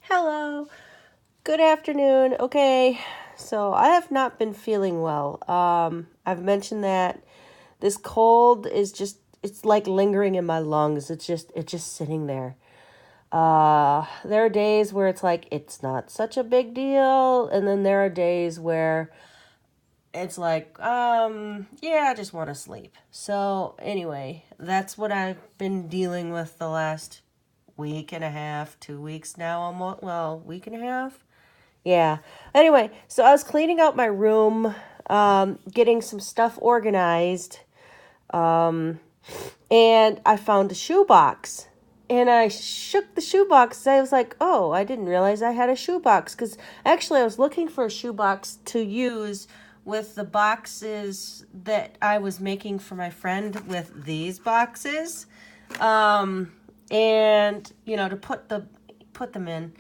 Hello. Good afternoon. Okay. So I have not been feeling well. I've mentioned that this cold is just it's like lingering in my lungs. It's just sitting there. There are days where it's like it's not such a big deal, and then there are days where it's like, yeah, I just want to sleep. So anyway, that's what I've been dealing with the last week and a half, 2 weeks now, almost. Well, week and a half. Yeah. Anyway, so I was cleaning out my room, getting some stuff organized, um, and I found a shoebox. And I shook the shoebox. I was like, oh, I didn't realize I had a shoebox. Because actually, I was looking for a shoebox to use with the boxes that I was making for my friend with these boxes. And, to put them in.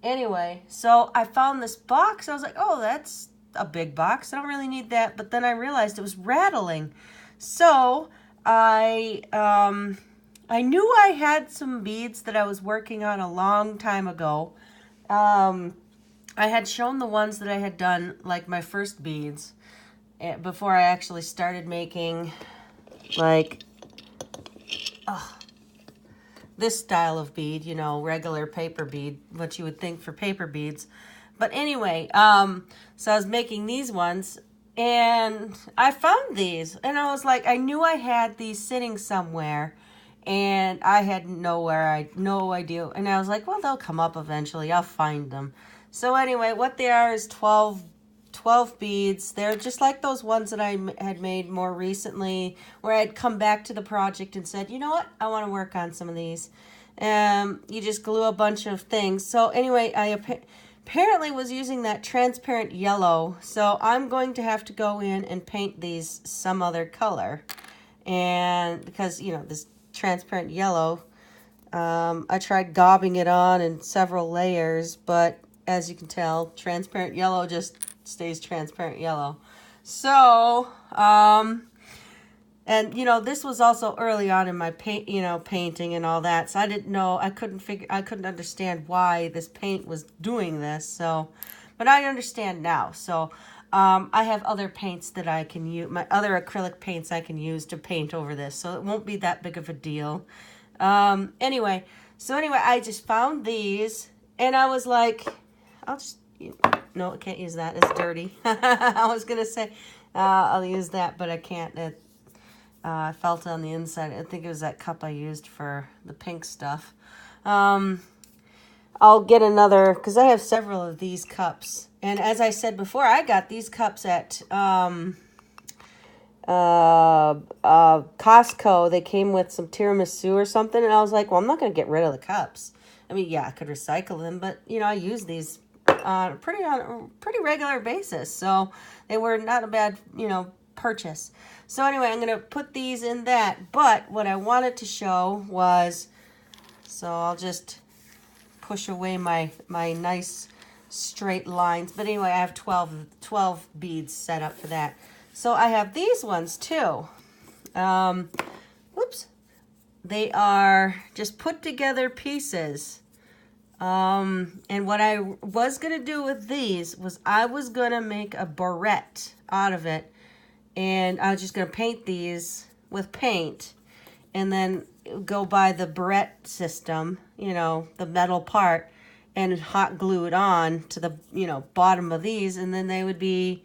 Anyway, so I found this box. I was like, oh, that's a big box. I don't really need that. But then I realized it was rattling. So I knew I had some beads that I was working on a long time ago. I had shown the ones that I had done, like my first beads, before I actually started making, like, this style of bead, regular paper bead, what you would think for paper beads. But anyway, so I was making these ones, and I found these, and I was like, I knew I had these sitting somewhere, and I had no idea. And I was like, well, they'll come up eventually. I'll find them. So anyway, what they are is 12 beads. They're just like those ones that I had made more recently, where I'd come back to the project and said, you know what, I want to work on some of these. You just glue a bunch of things. So anyway, I apparently was using that transparent yellow. So I'm going to have to go in and paint these some other color. And because, this transparent yellow, I tried gobbing it on in several layers, but as you can tell, transparent yellow just stays transparent yellow. So, and this was also early on in my painting and all that. So I didn't know, I couldn't understand why this paint was doing this. So, but I understand now. So, I have other paints that I can use, my other acrylic paints I can use to paint over this. So it won't be that big of a deal. Anyway, I just found these, and I was like, I'll just, no, I can't use that. It's dirty. I was going to say, I'll use that, but I can't. I felt it on the inside. I think it was that cup I used for the pink stuff. I'll get another, because I have several of these cups. And as I said before, I got these cups at Costco. They came with some tiramisu or something, and I was like, well, I'm not going to get rid of the cups. I mean, yeah, I could recycle them, but I use these on a pretty regular basis, so they were not a bad purchase. So anyway, I'm going to put these in that, but what I wanted to show was, so I'll just push away my nice straight lines, but anyway, I have 12 beads set up for that. So I have these ones too. Whoops. They are just put together pieces. And what I was going to do with these was I was going to make a barrette out of it. And I was just going to paint these with paint. And then go by the barrette system, the metal part, and hot glue it on to the, bottom of these. And then they would be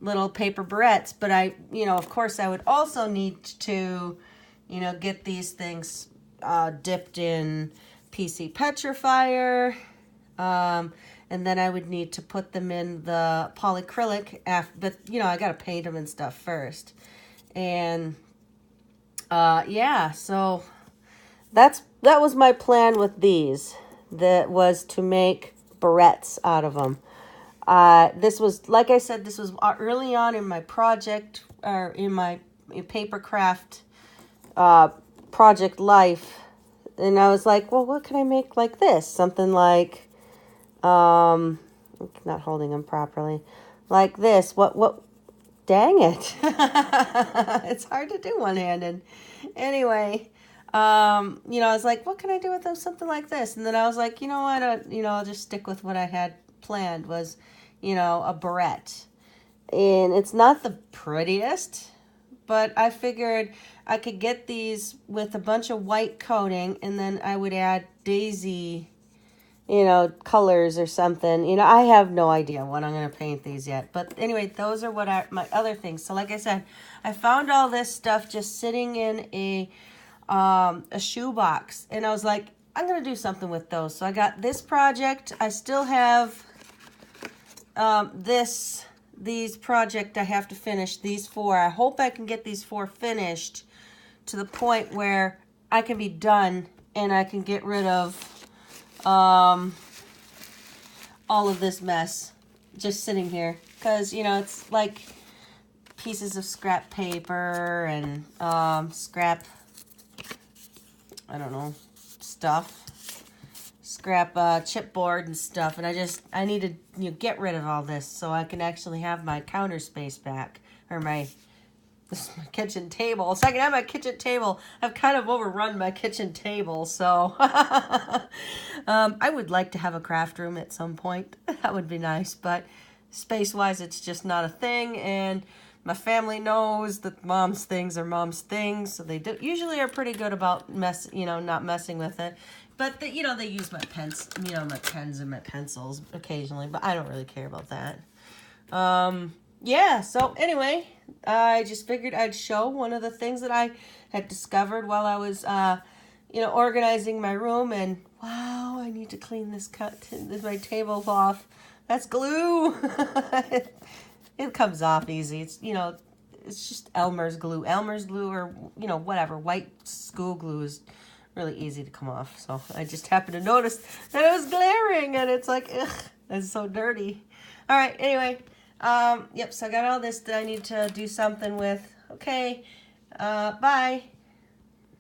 little paper barrettes. But of course I would also need to, get these things dipped in PC petrifier, and then I would need to put them in the polyacrylic but I got to paint them and stuff first. And yeah, so that was my plan with these. That was to make barrettes out of them. This was, like I said, this was early on in my project, or in my paper craft project life. And I was like, well, what can I make like this? Something like, I'm not holding them properly, like this. What, dang it. It's hard to do one-handed. Anyway, You know, I was like, what can I do with something like this? And then I was like, you know what, I'll just stick with what I had planned was, a barrette. And it's not the prettiest, but I figured I could get these with a bunch of white coating, and then I would add daisy, colors or something. I have no idea what I'm going to paint these yet. But anyway, those are my other things. So like I said, I found all this stuff just sitting in a shoebox. And I was like, I'm going to do something with those. So I got this project. I still have these project I have to finish, these 4. I hope I can get these 4 finished to the point where I can be done and I can get rid of all of this mess just sitting here. Because, it's like pieces of scrap paper and scrap, I don't know, stuff. Scrap chipboard and stuff, and I need to get rid of all this so I can actually have my counter space back, or my kitchen table. So I can have my kitchen table. I've kind of overrun my kitchen table, so I would like to have a craft room at some point. That would be nice, but space-wise, it's just not a thing, and my family knows that mom's things are mom's things, so they usually are pretty good about not messing with it. But they use my pens, my pens and my pencils occasionally, but I don't really care about that. Yeah, so anyway, I just figured I'd show one of the things that I had discovered while I was, organizing my room. And wow, I need to clean my table off. That's glue. It comes off easy. It's just Elmer's glue. Elmer's glue, or whatever, white school glue is really easy to come off. So I just happened to notice that it was glaring, and it's like, ugh, it's so dirty. All right, anyway, yep, so I got all this that I need to do something with. Okay, bye.